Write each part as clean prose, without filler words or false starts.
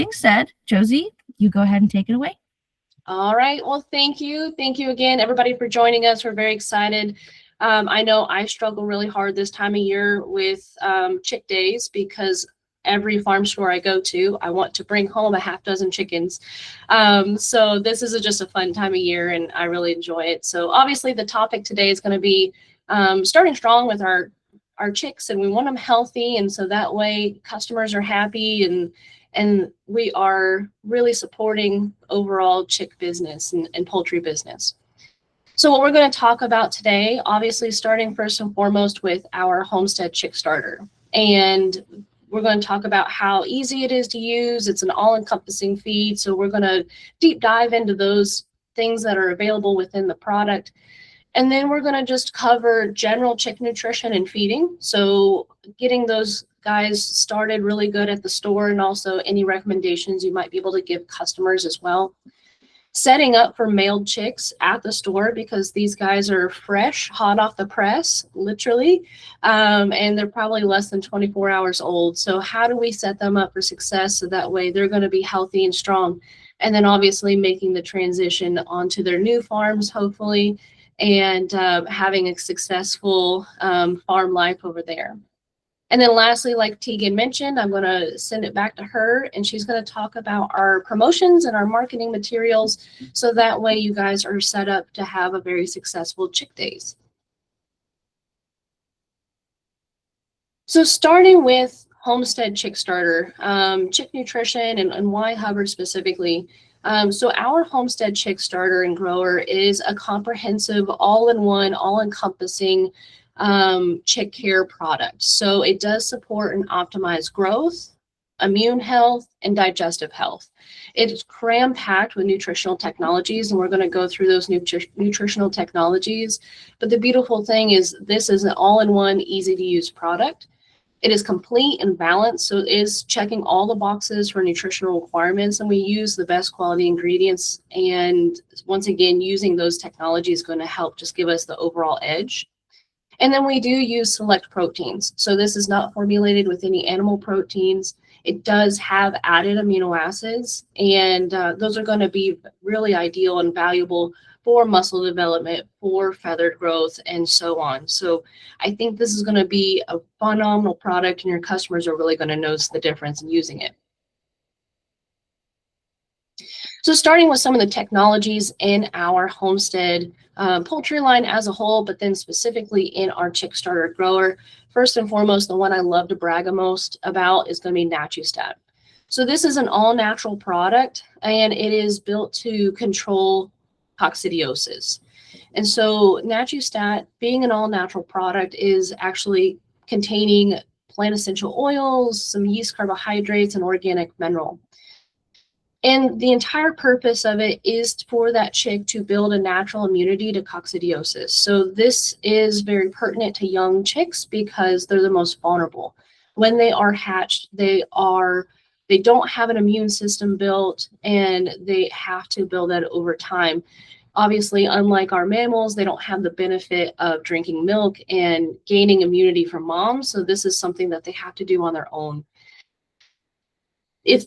being said, Josie, you go ahead and take it away. All right. Well, thank you. Thank you again, everybody, for joining us. We're very excited. I know I struggle really hard this time of year with chick days because every farm store I go to, I want to bring home a half dozen chickens. So this is just a fun time of year and I really enjoy it. So obviously the topic today is going to be starting strong with our chicks, and we want them healthy. And so that way customers are happy and we are really supporting overall chick business and poultry business. So what we're going to talk about today, obviously starting first and foremost with our Homestead Chick Starter. And we're going to talk about how easy it is to use. It's an all-encompassing feed. So we're going to deep dive into those things that are available within the product. And then we're going to just cover general chick nutrition and feeding. So getting those guys started really good at the store, and also any recommendations you might be able to give customers as well. Setting up for mailed chicks at the store, because these guys are fresh, hot off the press, literally, and they're probably less than 24 hours old. So how do we set them up for success so that way they're going to be healthy and strong? And then obviously making the transition onto their new farms, hopefully, and having a successful farm life over there. And then lastly, like Tegan mentioned, I'm going to send it back to her, and she's going to talk about our promotions and our marketing materials, so that way you guys are set up to have a very successful chick days. So starting with Homestead Chick Starter, chick nutrition, and why Hubbard specifically. So our Homestead Chick Starter and Grower is a comprehensive, all-in-one, all-encompassing chick care product. So it does support and optimize growth, immune health, and digestive health. It's cram-packed with nutritional technologies, and we're going to go through those nutritional technologies. But the beautiful thing is this is an all-in-one, easy-to-use product. It is complete and balanced, so it is checking all the boxes for nutritional requirements, and we use the best quality ingredients. And once again, using those technologies is going to help just give us the overall edge. And then we do use select proteins. So this is not formulated with any animal proteins. It does have added amino acids, and those are going to be really ideal and valuable for muscle development, for feathered growth, and so on. So I think this is going to be a phenomenal product, and your customers are really going to notice the difference in using it. So starting with some of the technologies in our Homestead poultry line as a whole, but then specifically in our Chick Starter Grower, first and foremost, the one I love to brag most about is going to be NatuStat. So this is an all-natural product, and it is built to control coccidiosis. And so NatuStat, being an all-natural product, is actually containing plant essential oils, some yeast carbohydrates, and organic mineral. And the entire purpose of it is for that chick to build a natural immunity to coccidiosis. So this is very pertinent to young chicks because they're the most vulnerable. When they are hatched, they don't have an immune system built, and they have to build that over time. Obviously, unlike our mammals, they don't have the benefit of drinking milk and gaining immunity from mom. So this is something that they have to do on their own.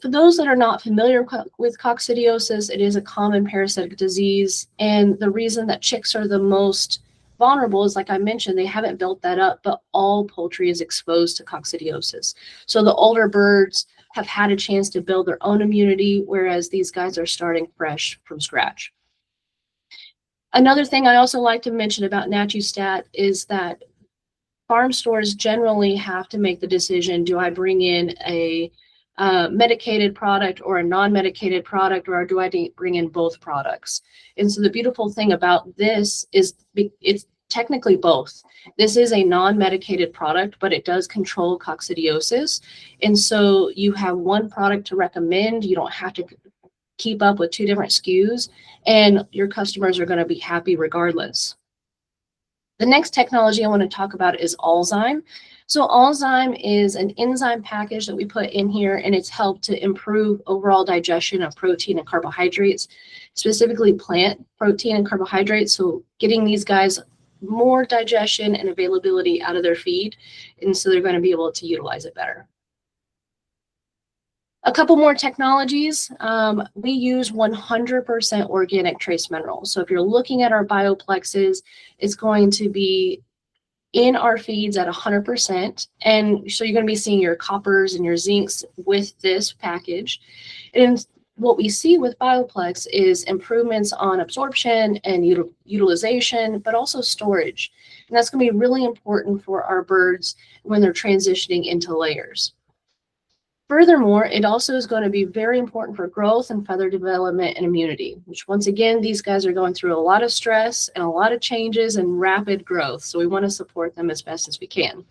For those that are not familiar with coccidiosis, it is a common parasitic disease. And the reason that chicks are the most vulnerable is, like I mentioned, they haven't built that up, but all poultry is exposed to coccidiosis. So the older birds have had a chance to build their own immunity, whereas these guys are starting fresh from scratch. Another thing I also like to mention about NatuStat is that farm stores generally have to make the decision, do I bring in a medicated product or a non-medicated product, or do I bring in both products? And so the beautiful thing about this is it's technically both. This is a non-medicated product, but it does control coccidiosis. And so you have one product to recommend. You don't have to keep up with two different SKUs, and your customers are going to be happy regardless. The next technology I want to talk about is Alzyme. So Alzyme is an enzyme package that we put in here, and it's helped to improve overall digestion of protein and carbohydrates, specifically plant protein and carbohydrates. So getting these guys more digestion and availability out of their feed, and so they're going to be able to utilize it better. A couple more technologies. We use 100% organic trace minerals. So if you're looking at our bioplexes, it's going to be in our feeds at 100%. And so you're going to be seeing your coppers and your zincs with this package. And what we see with Bioplex is improvements on absorption and utilization, but also storage. And that's going to be really important for our birds when they're transitioning into layers. Furthermore, it also is going to be very important for growth and feather development and immunity, which once again, these guys are going through a lot of stress and a lot of changes and rapid growth. So we want to support them as best as we can.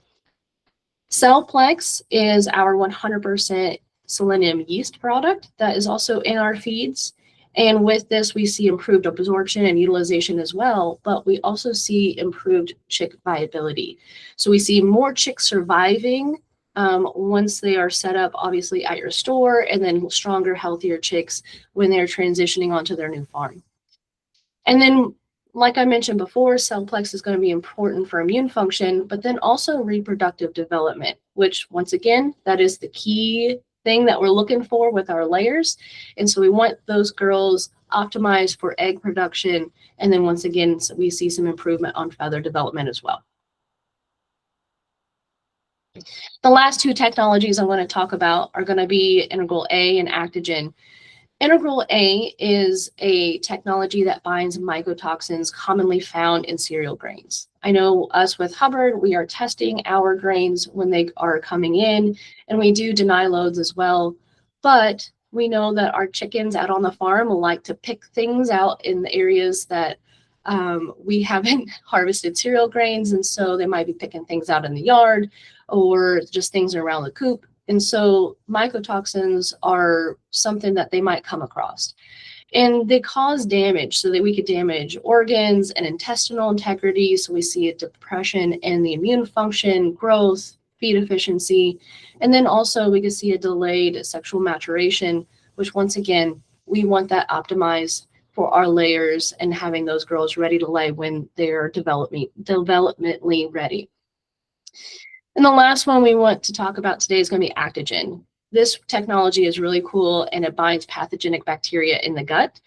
Cellplex is our 100% selenium yeast product that is also in our feeds. And with this, we see improved absorption and utilization as well, but we also see improved chick viability. So we see more chicks surviving once they are set up, obviously, at your store, and then stronger, healthier chicks when they're transitioning onto their new farm. And then, like I mentioned before, Cellplex is going to be important for immune function, but then also reproductive development, which, once again, that is the key thing that we're looking for with our layers. And so we want those girls optimized for egg production. And then once again, so we see some improvement on feather development as well. The last two technologies I'm going to talk about are going to be Integral A and Actogen. Integral A is a technology that binds mycotoxins commonly found in cereal grains. I know us with Hubbard, we are testing our grains when they are coming in, and we do deny loads as well. But we know that our chickens out on the farm like to pick things out in the areas that we haven't harvested cereal grains, and so they might be picking things out in the yard or just things around the coop. And so mycotoxins are something that they might come across. And they cause damage, so that we could damage organs and intestinal integrity. So we see a depression in the immune function, growth, feed efficiency. And then also we could see a delayed sexual maturation, which once again, we want that optimized for our layers and having those girls ready to lay when they're developmentally ready. And the last one we want to talk about today is going to be Actogen. This technology is really cool, and it binds pathogenic bacteria in the gut.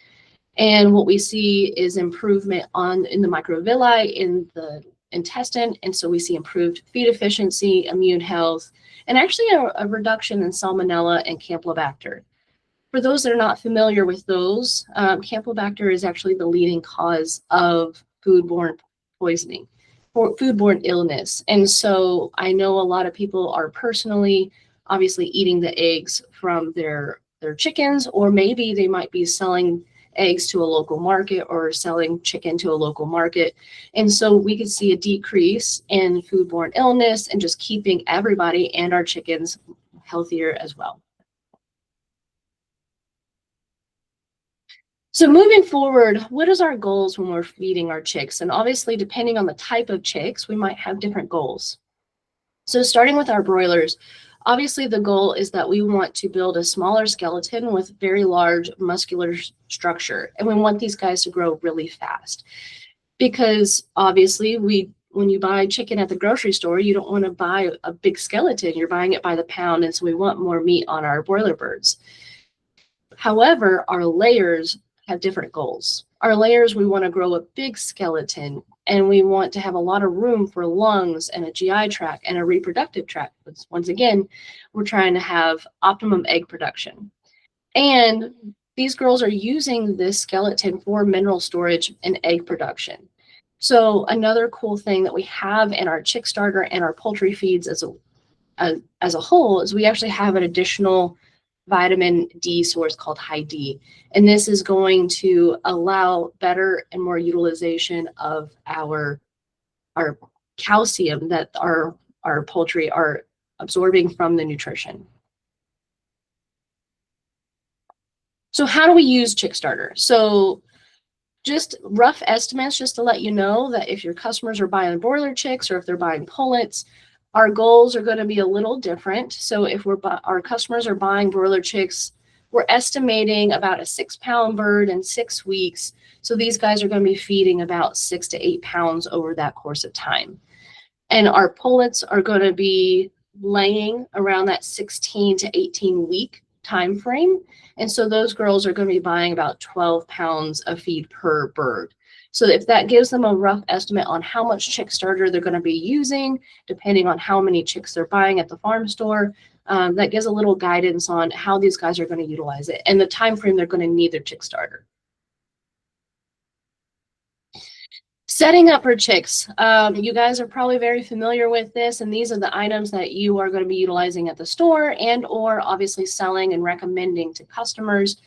And what we see is improvement in the microvilli in the intestine. And so we see improved feed efficiency, immune health, and actually a reduction in Salmonella and Campylobacter. For those that are not familiar with those, Campylobacter is actually the leading cause of foodborne poisoning, or foodborne illness. And so I know a lot of people are personally, obviously, eating the eggs from their chickens, or maybe they might be selling eggs to a local market or selling chicken to a local market. And so we could see a decrease in foodborne illness and just keeping everybody and our chickens healthier as well. So moving forward, what is our goals when we're feeding our chicks? And obviously, depending on the type of chicks, we might have different goals. So starting with our broilers, obviously the goal is that we want to build a smaller skeleton with very large muscular structure. And we want these guys to grow really fast. Because obviously, when you buy chicken at the grocery store, you don't want to buy a big skeleton. You're buying it by the pound. And so we want more meat on our broiler birds. However, our layers have different goals. Our layers, we want to grow a big skeleton, and we want to have a lot of room for lungs and a GI tract and a reproductive tract. Once again, we're trying to have optimum egg production. And these girls are using this skeleton for mineral storage and egg production. So another cool thing that we have in our chick starter and our poultry feeds as a whole is we actually have an additional vitamin D source called High D. And this is going to allow better and more utilization of our calcium that our poultry are absorbing from the nutrition. So how do we use chick starter? So just rough estimates, just to let you know that if your customers are buying broiler chicks or if they're buying pullets, our goals are going to be a little different. So if our customers are buying broiler chicks, we're estimating about a 6-pound bird in 6 weeks. So these guys are going to be feeding about 6 to 8 pounds over that course of time. And our pullets are going to be laying around that 16 to 18 week time frame. And so those girls are going to be buying about 12 pounds of feed per bird. So if that gives them a rough estimate on how much chick starter they're going to be using, depending on how many chicks they're buying at the farm store, that gives a little guidance on how these guys are going to utilize it and the time frame they're going to need their chick starter. Setting up for chicks. You guys are probably very familiar with this, and these are the items that you are going to be utilizing at the store and or obviously selling and recommending to customers.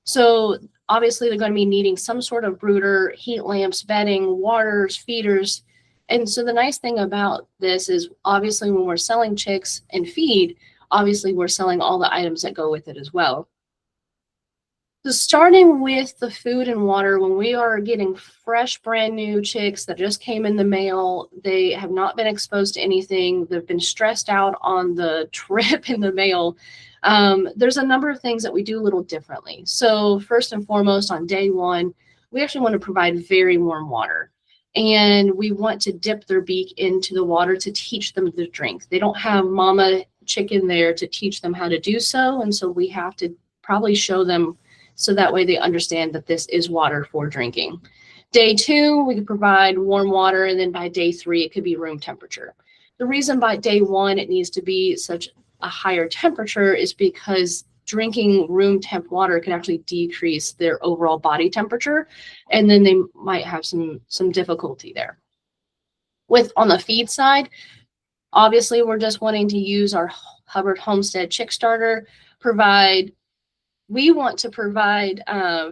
So obviously they're going to be needing some sort of brooder, heat lamps, bedding, waters, feeders. And so the nice thing about this is obviously when we're selling chicks and feed, obviously we're selling all the items that go with it as well. So starting with the food and water, when we are getting fresh, brand new chicks that just came in the mail, they have not been exposed to anything. They've been stressed out on the trip in the mail. There's a number of things that we do a little differently. So first and foremost, on day one, we actually want to provide very warm water. And we want to dip their beak into the water to teach them to drink. They don't have mama chicken there to teach them how to do so. And so we have to probably show them so that way they understand that this is water for drinking. Day two, we can provide warm water, and then by day three, it could be room temperature. The reason by day one it needs to be such a higher temperature is because drinking room temp water can actually decrease their overall body temperature, and then they might have some difficulty there. On the feed side, obviously we're just wanting to use our Hubbard Homestead chick starter, we want to provide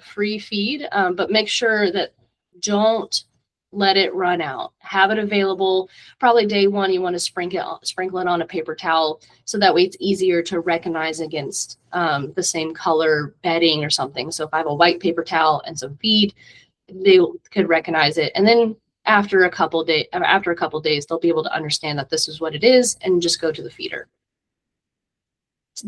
free feed, but make sure that don't let it run out. Have it available. Probably day one, you want to sprinkle it on a paper towel so that way it's easier to recognize against the same color bedding or something. So if I have a white paper towel and some feed, they could recognize it. And then after a couple days, they'll be able to understand that this is what it is and just go to the feeder.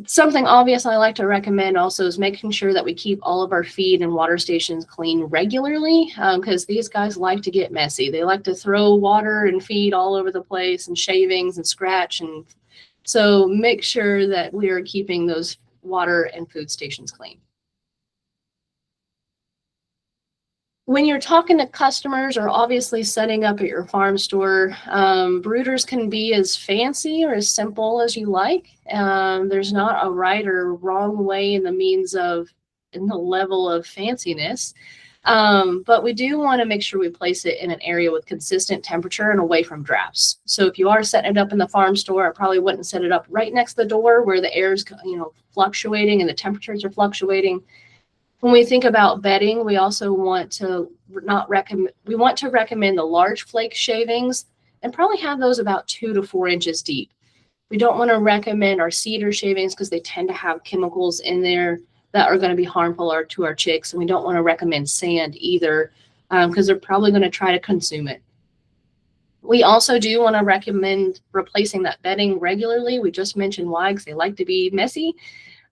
Something obvious I like to recommend also is making sure that we keep all of our feed and water stations clean regularly, because these guys like to get messy. They like to throw water and feed all over the place and shavings and scratch. And so make sure that we are keeping those water and food stations clean. When you're talking to customers or obviously setting up at your farm store, brooders can be as fancy or as simple as you like. There's not a right or wrong way in the level of fanciness. But we do want to make sure we place it in an area with consistent temperature and away from drafts. So if you are setting it up in the farm store, I probably wouldn't set it up right next to the door where the air is, fluctuating and the temperatures are fluctuating. When we think about bedding, we also want to recommend the large flake shavings and probably have those about 2 to 4 inches deep. We don't want to recommend our cedar shavings because they tend to have chemicals in there that are going to be harmful to our chicks. And we don't want to recommend sand either because they're probably going to try to consume it. We also do want to recommend replacing that bedding regularly. We just mentioned why, because they like to be messy.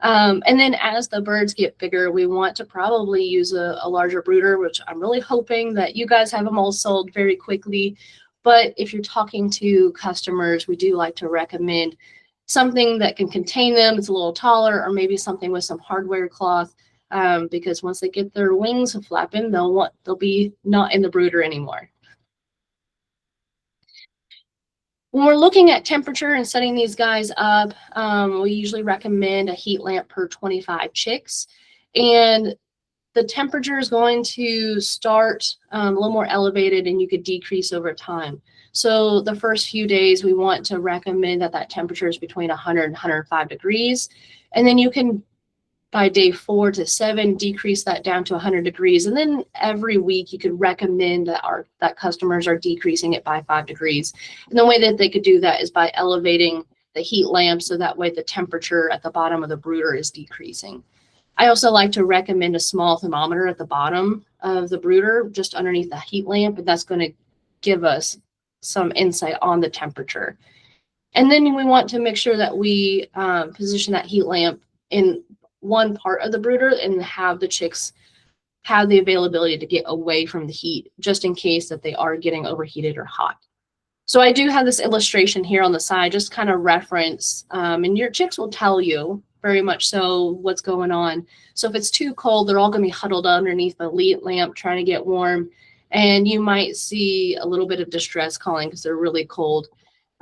And then as the birds get bigger, we want to probably use a larger brooder, which I'm really hoping that you guys have them all sold very quickly. But if you're talking to customers, we do like to recommend something that can contain them. It's a little taller, or maybe something with some hardware cloth, because once they get their wings flapping, they'll be not in the brooder anymore. When we're looking at temperature and setting these guys up, we usually recommend a heat lamp per 25 chicks. And the temperature is going to start a little more elevated and you could decrease over time. So the first few days, we want to recommend that temperature is between 100 and 105 degrees. And then you can, by day 4 to 7, decrease that down to 100 degrees. And then every week you could recommend that customers are decreasing it by 5 degrees. And the way that they could do that is by elevating the heat lamp so that way the temperature at the bottom of the brooder is decreasing. I also like to recommend a small thermometer at the bottom of the brooder, just underneath the heat lamp, and that's going to give us some insight on the temperature. And then we want to make sure that we position that heat lamp in one part of the brooder and have the chicks have the availability to get away from the heat, just in case that they are getting overheated or hot. So I do have this illustration here on the side, just kind of reference, and your chicks will tell you very much so what's going on. So if it's too cold, they're all going to be huddled underneath a lamp trying to get warm. And you might see a little bit of distress calling because they're really cold.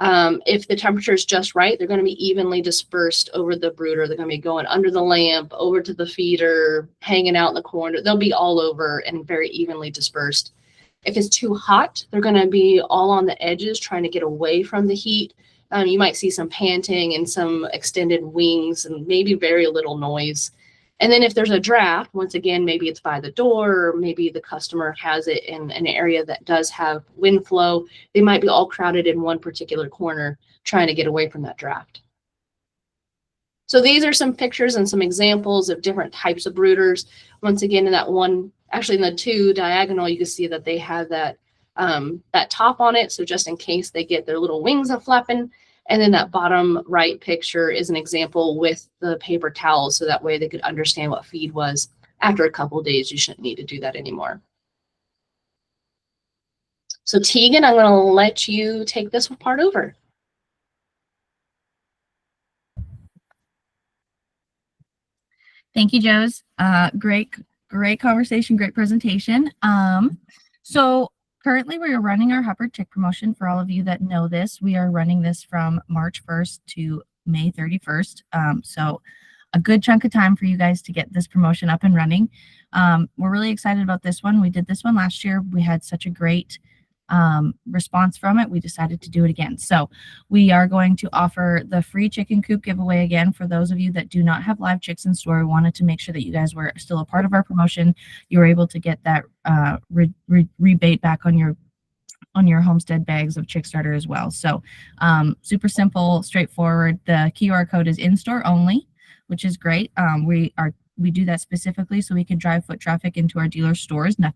If the temperature is just right, they're going to be evenly dispersed over the brooder. They're going to be going under the lamp, over to the feeder, hanging out in the corner. They'll be all over and very evenly dispersed. If it's too hot, they're going to be all on the edges trying to get away from the heat. You might see some panting and some extended wings and maybe very little noise. And then if there's a draft, once again, maybe it's by the door, or maybe the customer has it in an area that does have wind flow. They might be all crowded in one particular corner trying to get away from that draft. So these are some pictures and some examples of different types of brooders. Once again, in that one, actually in the two diagonal, you can see that they have that that top on it. So just in case they get their little wings flapping. And then that bottom right picture is an example with the paper towels. So that way they could understand what feed was. After a couple of days, you shouldn't need to do that anymore. So Tegan, I'm going to let you take this part over. Thank you, Joes. Great conversation, great presentation. So currently we are running our Hubbard Chick promotion. For all of you that know this, we are running this from March 1st to May 31st. So a good chunk of time for you guys to get this promotion up and running. We're really excited about this one. We did this one last year. We had such a great response from it. We decided to do it again. So we are going to offer the free chicken coop giveaway again for those of you that do not have live chicks in store. We wanted to make sure that you guys were still a part of our promotion. You were able to get that rebate back on your homestead bags of chick starter as well. So super simple, straightforward. The QR code is in store only, which is great. We do that specifically so we can drive foot traffic into our dealer stores. No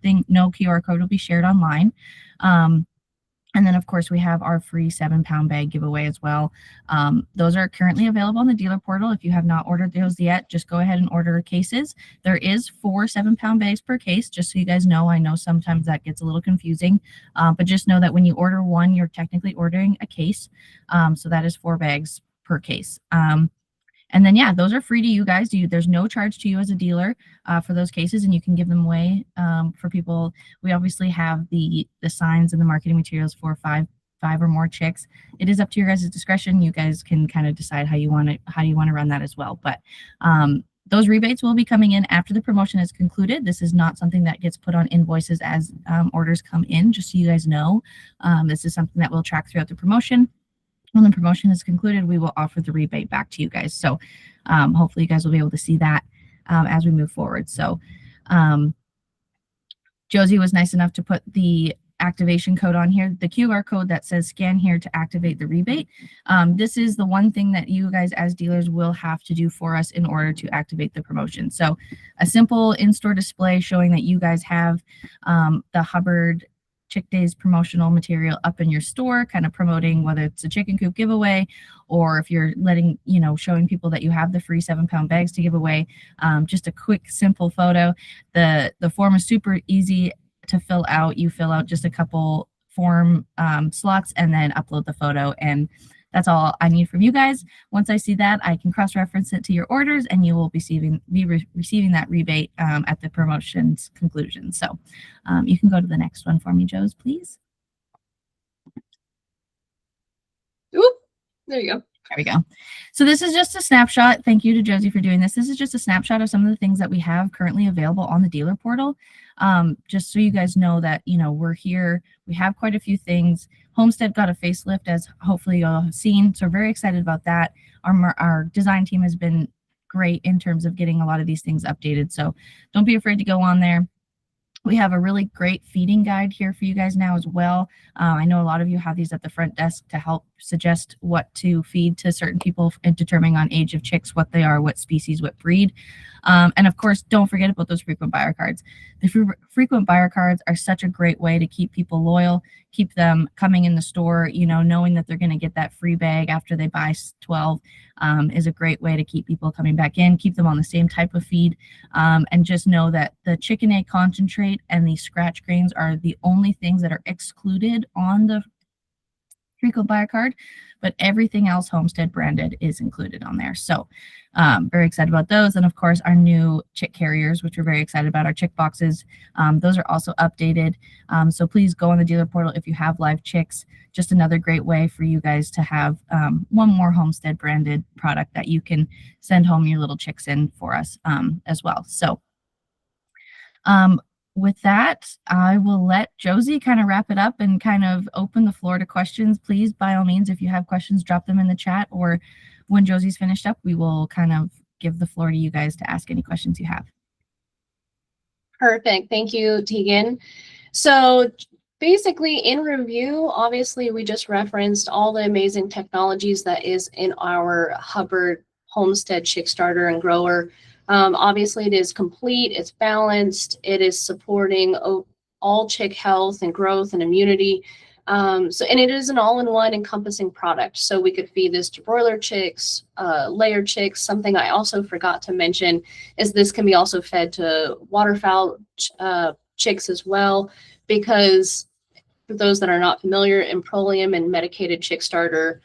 QR code will be shared online. And then, of course, we have our free 7-pound bag giveaway as well. Those are currently available on the dealer portal. If you have not ordered those yet, just go ahead and order cases. There is 4 7-pound bags per case, just so you guys know. I know sometimes that gets a little confusing, but just know that when you order one, you're technically ordering a case. So that is 4 bags per case. And then, yeah, those are free to you guys. There's no charge to you as a dealer for those cases, and you can give them away for people. We obviously have the signs and the marketing materials for five or more chicks. It is up to your guys' discretion. You guys can kind of decide how you want to run that as well. But those rebates will be coming in after the promotion is concluded. This is not something that gets put on invoices as orders come in, just so you guys know. This is something that we'll track throughout the promotion. When the promotion is concluded, we will offer the rebate back to you guys. So hopefully you guys will be able to see that as we move forward. So Josie was nice enough to put the activation code on here, the QR code that says scan here to activate the rebate. This is the one thing that you guys as dealers will have to do for us in order to activate the promotion. So a simple in-store display showing that you guys have the Hubbard Chick Days promotional material up in your store, kind of promoting whether it's a chicken coop giveaway or if you're showing people that you have the free 7-pound bags to give away. Just a quick, simple photo. The form is super easy to fill out. You fill out just a couple form slots and then upload the photo, and that's all I need from you guys. Once I see that, I can cross-reference it to your orders, and you will be receiving that rebate at the promotion's conclusion. So you can go to the next one for me, Joes, please. Oop, there you go. There we go. So this is just a snapshot. Thank you to Josie for doing this. This is just a snapshot of some of the things that we have currently available on the dealer portal. Just so you guys know that, we're here. We have quite a few things. Homestead got a facelift, as hopefully you all have seen. So we're very excited about that. Our design team has been great in terms of getting a lot of these things updated. So don't be afraid to go on there. We have a really great feeding guide here for you guys now as well. I know a lot of you have these at the front desk to help suggest what to feed to certain people in determining on age of chicks, what they are, what species, what breed. And of course, don't forget about those frequent buyer cards. The frequent buyer cards are such a great way to keep people loyal, keep them coming in the store, knowing that they're going to get that free bag after they buy 12 is a great way to keep people coming back in, keep them on the same type of feed, and just know that the chicken egg concentrate and the scratch grains are the only things that are excluded on the pre-code buyer card, but everything else Homestead branded is included on there. So very excited about those. And of course, our new chick carriers, which we're very excited about, our chick boxes, those are also updated. So please go on the dealer portal if you have live chicks. Just another great way for you guys to have one more Homestead branded product that you can send home your little chicks in for us as well. So with that, I will let Josie kind of wrap it up and kind of open the floor to questions. Please, by all means, if you have questions, drop them in the chat, or when Josie's finished up, we will kind of give the floor to you guys to ask any questions you have. Perfect. Thank you, Tegan. So basically, in review, obviously, we just referenced all the amazing technologies that is in our Hubbard Homestead Chick Starter and Grower. Obviously, it is complete, it's balanced, it is supporting all chick health and growth and immunity. And it is an all-in-one encompassing product. So we could feed this to broiler chicks, layer chicks. Something I also forgot to mention is this can be also fed to waterfowl chicks as well, because for those that are not familiar, Improlium and medicated chick starter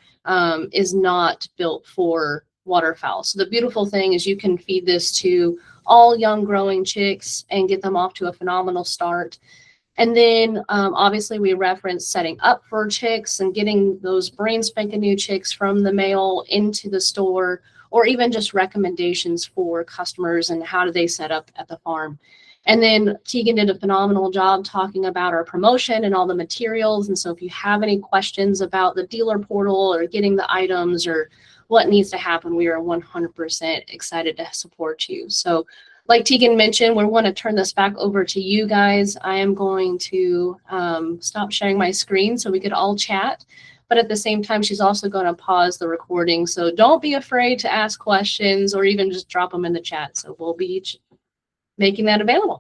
is not built for waterfowl. So the beautiful thing is you can feed this to all young growing chicks and get them off to a phenomenal start. And then obviously we reference setting up for chicks and getting those brand spanking new chicks from the mail into the store, or even just recommendations for customers and how do they set up at the farm. And then Tegan did a phenomenal job talking about our promotion and all the materials. And so if you have any questions about the dealer portal or getting the items or what needs to happen, we are 100% excited to support you. So like Tegan mentioned, we want to turn this back over to you guys. I am going to stop sharing my screen so we could all chat. But at the same time, she's also going to pause the recording. So don't be afraid to ask questions or even just drop them in the chat. So we'll be making that available.